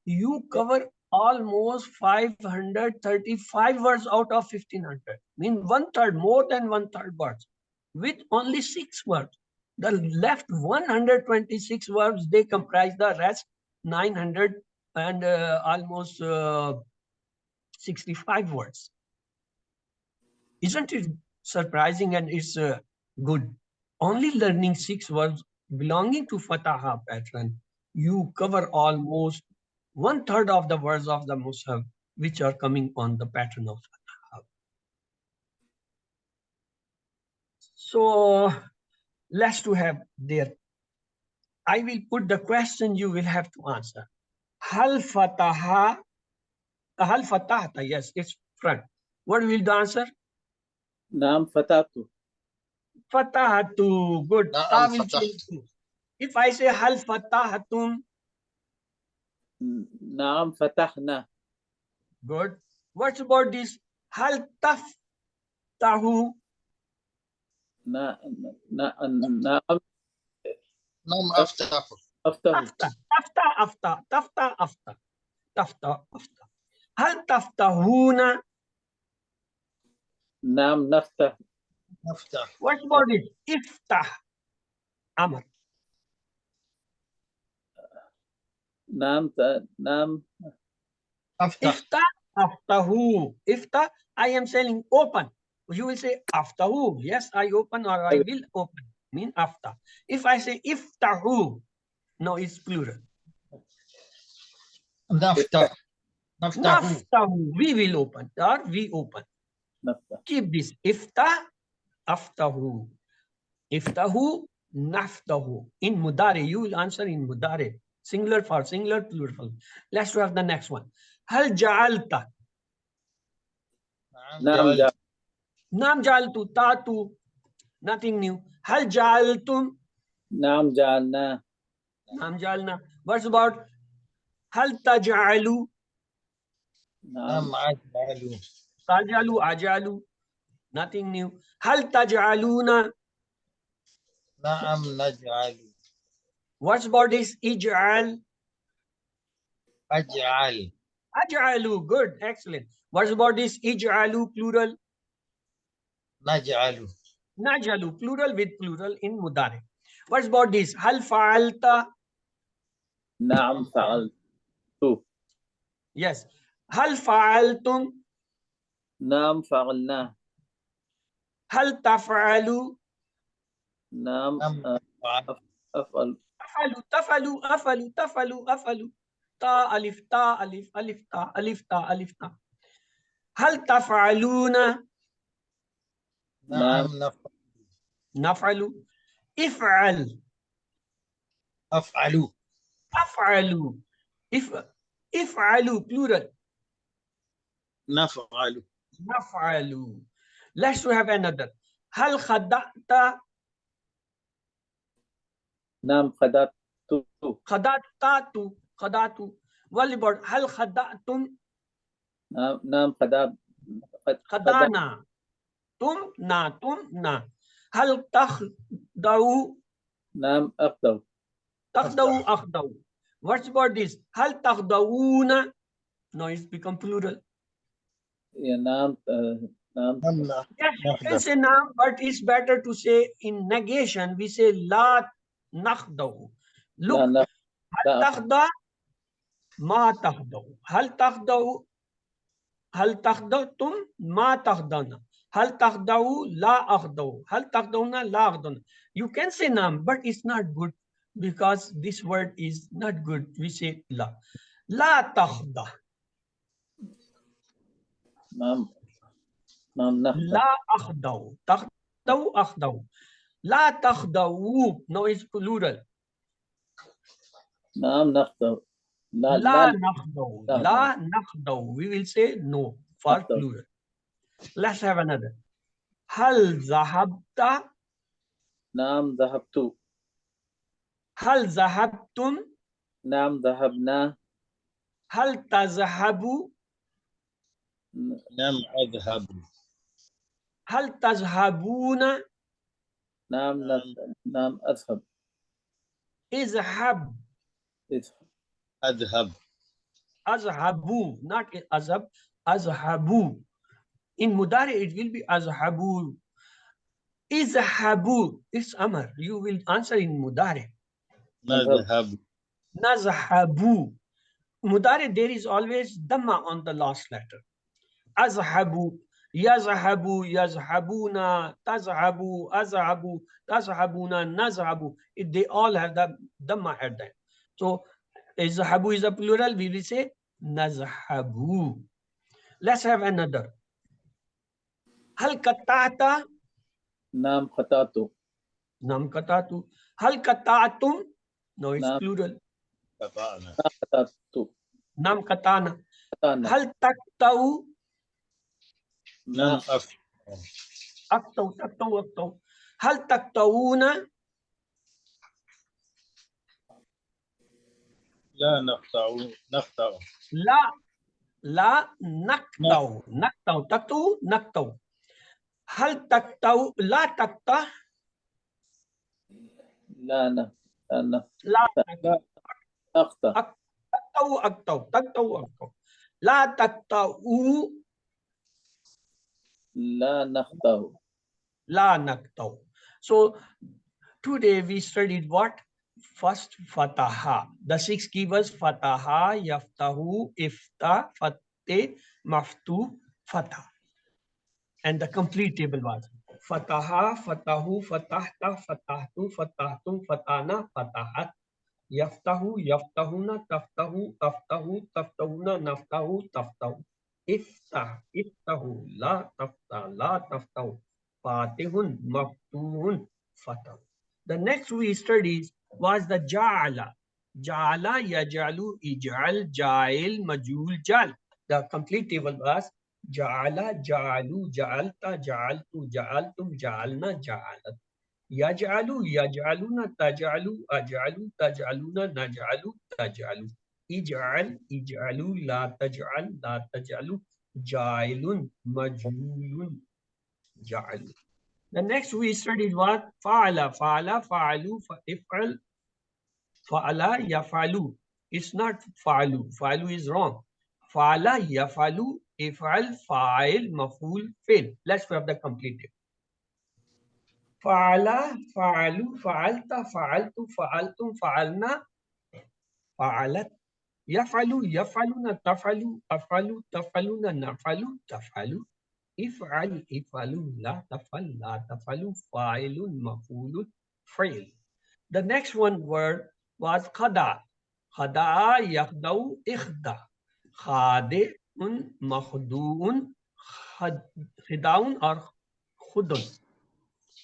you cover almost 535 words out of 1500. Mean 1/3, more than 1/3 words with only 6 words. The left 126 words, they comprise the rest 900 and almost 65 words. Isn't it surprising? And it's good. Only learning 6 words belonging to Fataha pattern, you cover almost 1/3 of the words of the Musaf which are coming on the pattern of Fataha. So let's to have there. I will put the question you will have to answer. Hal Fatahta, yes, it's front. What will the answer? Naam Fatatu. Fatahatu, good. Ta will change to. If I say Hal Fatahatum, Naam Fatahna. good. What about this? Hal Taftahu? Naam Aftahu. Tafta. Hal Taftahuna? Naam Naftah. What about it? Iftah. Amar. Naam Iftah, aftahu. Iftah, I am saying open. You will say aftahu. Yes, I open or I will open. Mean after. If I say iftahu, no, it's plural. Naftahu. We will open or we open. Naftah. Keep this. Iftah, aftahu. Iftahu, naftahu. In mudare, you will answer in mudare. Singular for singular, plural for. Let's have the next one. Hal ja'alta. نعم جعل. Nam ja'altu, tatu. Nothing new. Hal ja'altum. نعم جعلنا. Nam ja'alna. What's about hal taj'alu? نعم أجعل. Taj'alu, ajalu. Nothing new. Hal taj'aluna? نعم نجعل. What's about this ij'al? أجعل. Aj'alu. Good. Excellent. What's about this ij'alu plural? نجعل. Najalu plural with plural in mudari. What's about this? Hal fa'alta? نعم فعلت. Yes. Hal fa'altum? نعم فعلنا. Hal taf'alu? نعم نعم أفعل. Afalu, tafalu, afalu, tafalu, afalu. Ta alif, ta alif, alif ta, alif ta, alif ta. Hal taf'aluna? نعم Naf'alu. If'al. أفعل. Af'alu. If'alu plural. نفعل. Naf'alu. Let's have another. Hal khada'ta? نعم خدعت. Khada'tatu. Khada'tu. What about hal khada'tum? نعم خدعت. Khada'na. Tum na. Hal takhda'u? نعم أخذوا. Takhda'u akhda'u. What's about this? Hal takhda'una? No, it's become plural. نعم نعم. نعم Yes, you can say naam, but it's better to say in negation, we say la nakhda'u. لا Look, لا hal لا takhda? Ma takhda'u. Hal takhda'u? هل تخدعتم ما تخدعنا هل تخدعوا لا أخدعوا هل تخدعونا لا أخدعنا. You can say nam, but it's not good because this word is not good. We say la. لا تخدع. نعم نعم نخدع. لا أخدع. تخدعوا أخدعوا. لا تخدعوا. No, it's plural. نعم نخدع. لا لا لا نخدع. لا نخدع. We will say no for نخدع. plural. Let's have another. هل ذهبت؟ نعم ذهبت. هل ذهبتم؟ نعم ذهبنا. هل تذهبوا؟ نعم أذهب. هل تذهبون؟ نعم نعم أذهب. اذهب. أذهب. أذهبوا. Not أذهب. أذهبوا. In Mudari it will be أذهبوا. اذهبوا. It's Amr. You will answer in Mudari. نذهب. نذهبوا. Mudari there is always Dhamma on the last letter. أذهبوا. يذهبوا يذهبون تذهبوا أذهبوا تذهبون نذهب. They all have the Dhamma at the end. So Izhabu is a plural, we will say Nazhabu. Let's have another. Hal katata? نعم قطعت. Nam katatu. Hal katatum? No, it's Nam. plural. قطعنا. قطعت. Nam katana. قطعنا. Hal taktau? نعم Aktau, taktau, aktau. Hal taktauna? لا نقطع. نقطع. La naktau. Naktau, taktu, naktau. Hal taktau? La takta? لا لا La لا أقطع. taktau, aktau, taktau, aktau. La taktau? لا نخطأ. La naktau. So today we studied what? First fataha. The 6 keywords: fataha, yaftahu, ifta, fatte, maftu, fatah. And the complete table was fataha, fatahu, fatahta, fatahtu, fatahtum, fatana, fatahat. Yaftahu, yaftahuna, taftahu, taftahu, taftahuna, naftahu, taftahu. Iftah, iftahu, la taftah, la taftahu. Fatihun, maftuhun, fatahu. The next we studied was the ja'ala. Ja'ala yaj'alu ij'al ja'il majul jal. The complete table was Ja'ala ja'alu ja'alta ja'altu ja'altum ja'alna ja'alat. Yaj'alu yaj'aluna taj'alu aj'alu taj'aluna naj'alu taj'alu. Ij'al ij'alu la taj'al la taj'alu ja'ilun majhulun ja'alu. The next we studied was fa'ala fa'ala fa'alu if'al fa'ala yaf'alu. It's not fa'alu. Fa'alu is wrong. Fa'ala yaf'alu if'al fa'il maf'ul fi'l. Let's have the complete. Fa'ala fa'alu fa'alta fa'altu fa'altum fa'alna fa'alat. Yaf'alu yaf'aluna taf'alu af'alu taf'aluna naf'alu taf'alu. If'al if'alu la taf'al la taf'alu fa'ilun maf'ulun fi'l. The next one word was khada. Khada yakhdau ikhda. Khadi'un makhdu'un khidaun or khudun.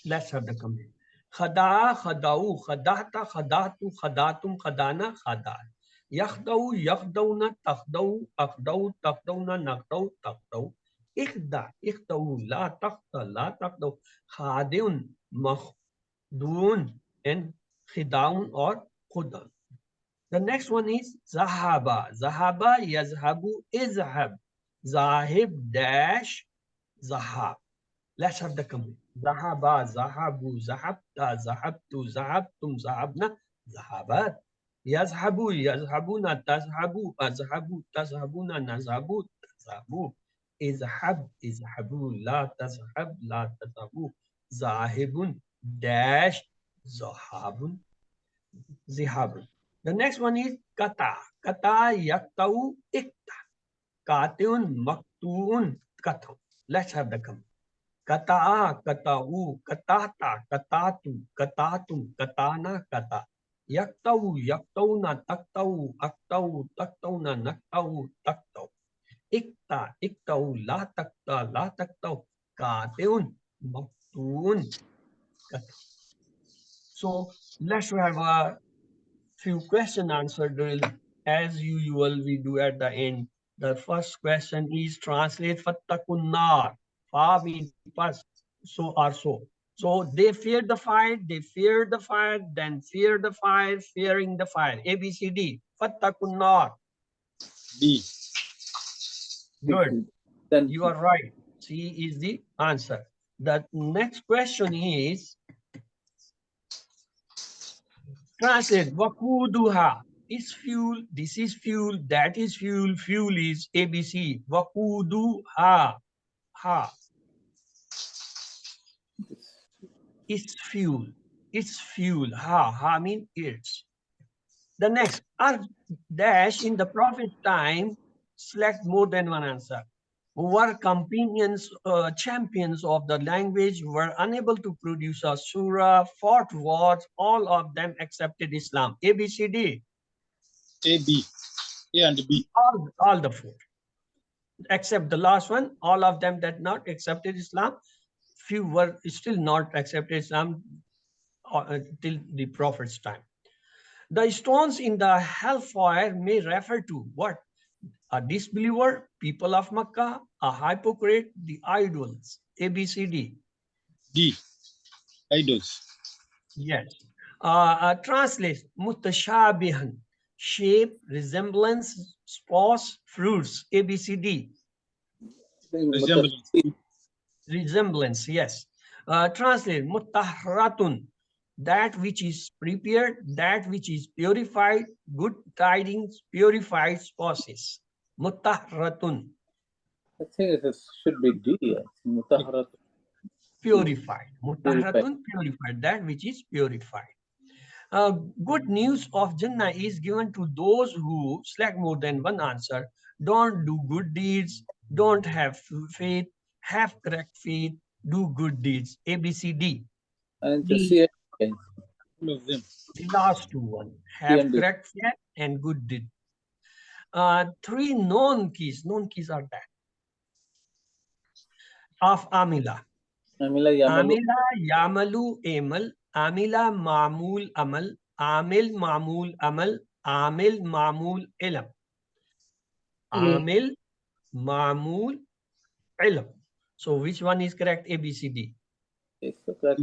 Let's have the comment. Khada khadau khadata khadatu khadatum khadana khadal. Yakhdau yakhdauna takhdau akhdau takdauna nakhdau takdau. Ikhda ikhdau la takhda la takhdau. Khadi'un makhdu'un and khidaun or khudan. The next one is zahaba. Zahaba yazhabu izhab. Zahib dash zahab. Let's have the comment. Zahaba zahabu zahabta zahabtu zahabtum zahabna zahabat. Yazhabu yazhabuna tazhabu azhabu tazhabuna nazhabu tazhabu. Izhab izhabu la tazhab la tazhabu. Zahibun dash zahabun zihabun. The next one is kata. Kata yaktau ikta. Katiun maktuun katham. Let's have the comment. Kata'a kata'u katata katatu katatum katana kata. Yaktau yaktauna taktau aktau taktauna naktau taktau. Ikta iktau la takta la taktau. Katiun maktuun katham. So let's have a few question answer drill as usual we do at the end. The first question is translate fattakun nar. Fa means first, so or so. So they feared the fire, they feared the fire, then fear the fire, fearing the fire. A B C D. Fattakun nar. B. Good. Then You are right. C is the answer. The next question is translate wakuduha is fuel, this is fuel, that is fuel, fuel is ABC. Wakuduha ha is fuel, it's fuel. Ha means it's. The next are dash in the prophet time. Select more than one answer. Were companions, champions of the language, were unable to produce a surah, fought wars, all of them accepted Islam. A, B, C, D. A, B. A and B. All the four. Except the last one, all of them that not accepted Islam. Few were still not accepted Islam till the Prophet's time. The stones in the hellfire may refer to what? A disbeliever, people of Makkah, a hypocrite, the idols. A, B, C, D. D. Idols. Yes. Translate mutashabihan, shape, resemblance, spouse, fruits. A, B, C, D. Resemblance. Resemblance, yes. Translate mutahratun, that which is prepared, that which is purified, good tidings, purified spouses. Mutahratun. I think it should be D. Mutaharat. Purified. Mutahratun, purified, that which is purified. Good news of Jannah is given to those who select more than one answer. Don't do good deeds, don't have faith, have correct faith, do good deeds. A, B, C, D. And D. C. All of them. The last two one. Have correct faith and good deed. Three known keys. Known keys are that. Of Amila. Amila Yamalu. Amila Yamalu Amal. Amila Mamul Amal. Amil Mamul Amal. Amil, Ma'mul, Ilm. Amil, Ma'mul, Ilm. So which one is correct? A, B, C, D. It's correct.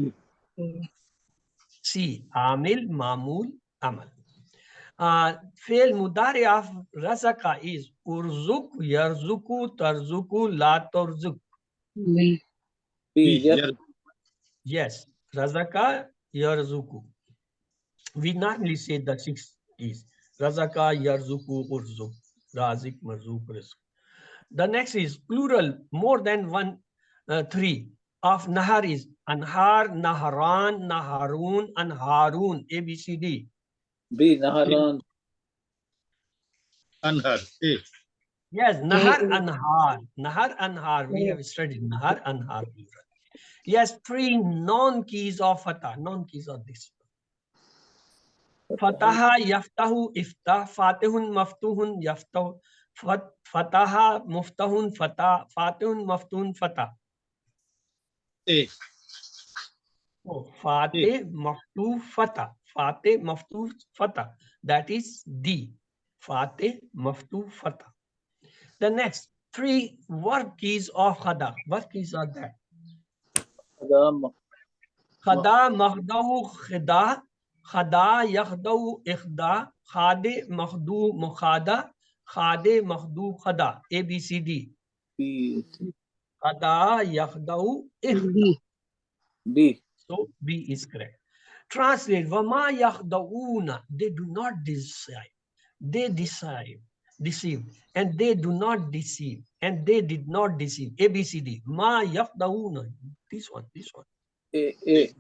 C. Amil, Ma'mul, Amal. Fail mudari of razaka is urzuk, yarzuku, tarzuku, la tarzuk. B. B. Yes. Yes, razaka, yarzuku. We normally say the 6 is razaka, yarzuku, urzuk, razik, marzuk, rizq. The next is plural, more than one, 3 of nahar is anhar, naharan, naharun, anharun, A, B, C, D. B. Naharan. Anhar. A. Yes, nahar, anhar. Nahar, anhar. We have studied nahar, anhar. Yes, 3 non-keys of fatah. Non-keys are this. Fataha, yaftahu, iftah, fatihun, maftuhun, yaftahu. Fataha, muftahun, fatah, fatihun, maftuhun, fatah. A. So, fatih, maftuh, fatah. Fatih, maftuh, fatah. That is D. Fatih, maftuh, fatah. The next 3 verb keys of khada. What keys are that? Khada, makhdahu, khida, khada, yakhdahu, ikhda, khade, makhdu, mukhada, khade, makhdu, khada. A, B, C, D. B. Khada, yakhdahu, ikhda. B. So B is correct. Translate. Vama yakhdauna. They do not deceive. They deceive. And they do not deceive. And they did not deceive. A, B, C, D. Ma yakhdauna. This one. A.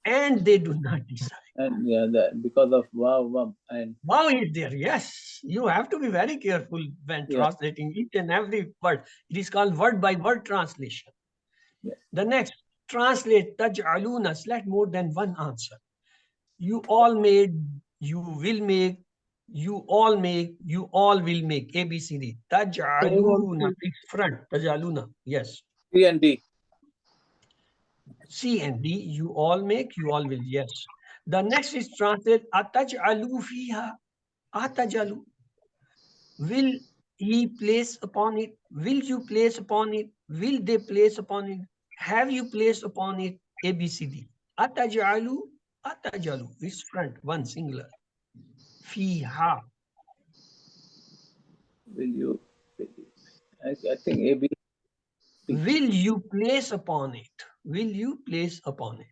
And they do not decide. And yeah, that because of wow and Wow is there. Yes. You have to be very careful when translating each and every word. It is called word by word translation. Yeah. The next, translate taj'aluna. Select more than one answer. You all made, you will make, you all make, you all will make. A, B, C, D. Taj'aluna. It's front. Taj'aluna. Yes. C and D. C and D. You all make, you all will. Yes. The next is translate ataj'alu fiha. Atajalu. Will he place upon it? Will you place upon it? Will they place upon it? Have you placed upon it? A, B, C, D. Atajalu. Atajalu. It's front. One singular. Fiha. Will you? I think A, B. Will you place upon it? Will you place upon it?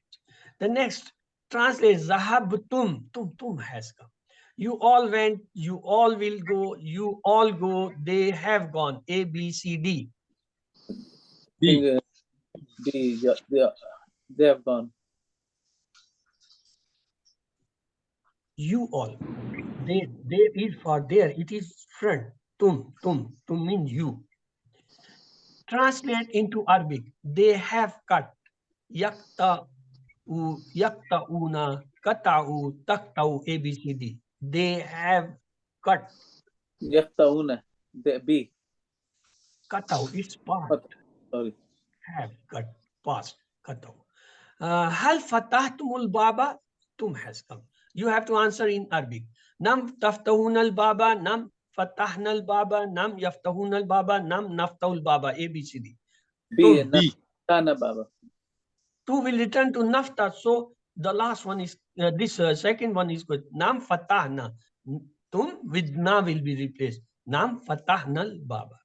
The next, translate Zahabtum. Tum has come. You all went, you all will go, you all go, they have gone. A, B, C, D. I think B. Yeah, they have gone. You all. They is for there. It is front. Tum means you. Translate into Arabic. They have cut. Yakta Yaktauna, Katau, Taktau, ABCD. They have cut. Yaftauna. The B. Katau, it's part. Sorry. Have cut. Past. Katau. Hal fatahtumul baba? Tum has come. You have to answer in Arabic. Nam taftahunal baba, nam fatahnal baba, nam yaftahunal baba, nam naftahul baba. ABCD. B. Tum. Naftana Baba. 2 will return to nafta. So the last one is this second one is good. Nam fatahna. Tum with na will be replaced. Nam fatahna al baba.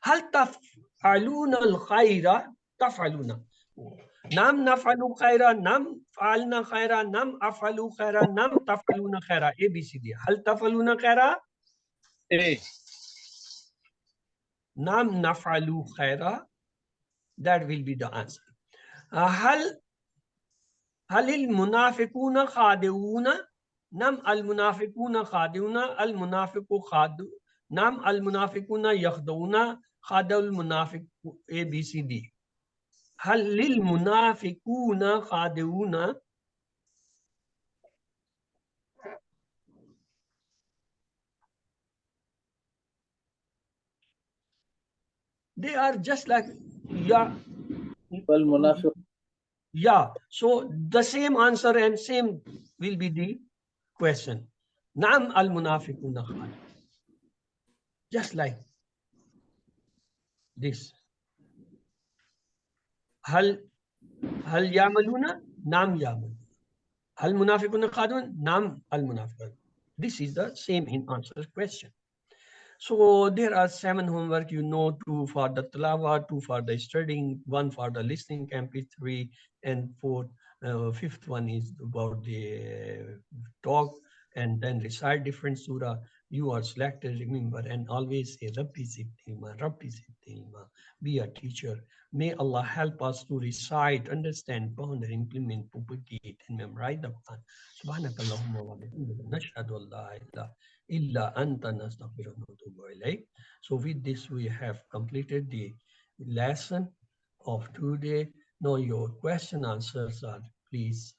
Hal taf'aluna al khaira? Taf'aluna. Nam nafalu khaira, nam fa'alna khaira, nam afalu khaira, nam taf'aluna khaira. A, B, C, D. Hal taf'aluna khaira? A. Nam nafalu khaira. That will be the answer. Hal المنافقون خادعون نعم المنافقون خادعون المنافق خادع نعم المنافقون يخدعون خادع المنافق A, B, C, D. هل للمنافقون خادعون? They are just like والمنافق. yeah. So the same answer and same will be D. question. Nam al-munafiquna khad. Just like this. Hal hal yamaluna? Nam yamal. Hal munafiquna khadun? Nam al-munafiqun. This is the same in answer question. So there are 7 homework, 2 for the tilawa, 2 for the studying, 1 for the listening MP3, and 5th one is about the talk, and then recite different surah. You are selected, remember, and always say, Rabbi Zidnilma, Rabbi Zidnilma. Be a teacher. May Allah help us to recite, understand, ponder, implement, propagate, and memorize the Quran. Subhanakallahumma wa bihamdika, nashhadu an la ilaha illa anta nastaghfiruka wa natubu ilayk. So with this, we have completed the lesson of today. Now your question answers are please